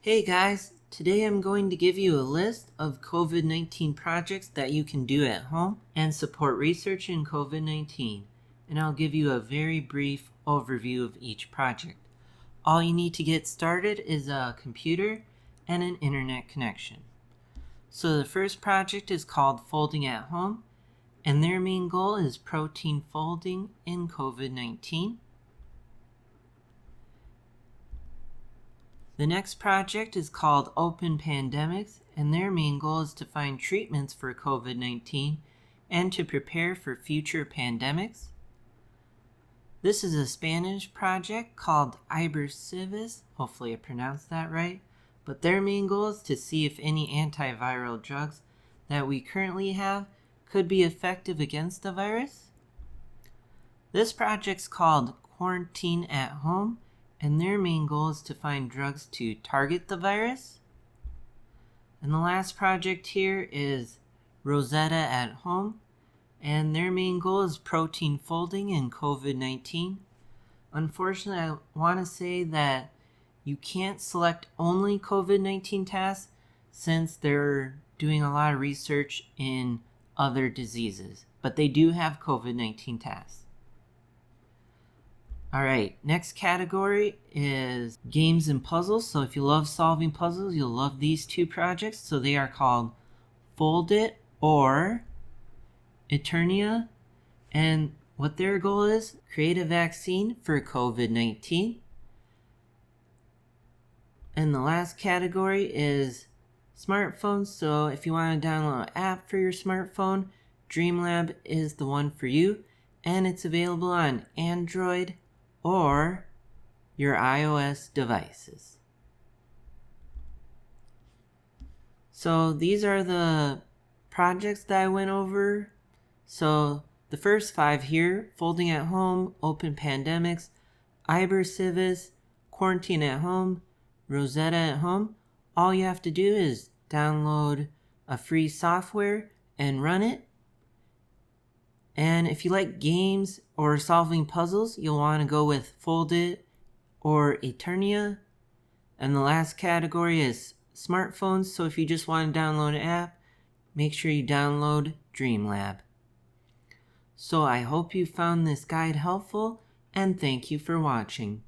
Hey guys, today I'm going to give you a list of COVID-19 projects that you can do at home and support research in COVID-19, and I'll give you a very brief overview of each project. All you need to get started is a computer and an internet connection. So the first project is called Folding at Home, and their main goal is protein folding in COVID-19. The next project is called Open Pandemics, and their main goal is to find treatments for COVID-19 and to prepare for future pandemics. This is a Spanish project called Civis, hopefully I pronounced that right, but their main goal is to see if any antiviral drugs that we currently have could be effective against the virus. This project's called Quarantine at Home, and their main goal is to find drugs to target the virus. And the last project here is Rosetta at Home, and their main goal is protein folding in COVID-19. Unfortunately, I want to say that you can't select only COVID-19 tasks since they're doing a lot of research in other diseases, but they do have COVID-19 tasks. Alright, next category is games and puzzles. So if you love solving puzzles, you'll love these two projects. So they are called Fold It or Eternia. And what their goal is, create a vaccine for COVID-19. And the last category is smartphones. So if you want to download an app for your smartphone, DreamLab is the one for you. And it's available on Android or your iOS devices. So these are the projects that I went over. So the first 5 here, Folding at Home, Open Pandemics, Civis, Quarantine at Home, Rosetta at Home. All you have to do is download a free software and run it. And if you like games or solving puzzles, you'll want to go with Fold It or Eternia. And the last category is smartphones. So if you just want to download an app, make sure you download DreamLab. So I hope you found this guide helpful, and thank you for watching.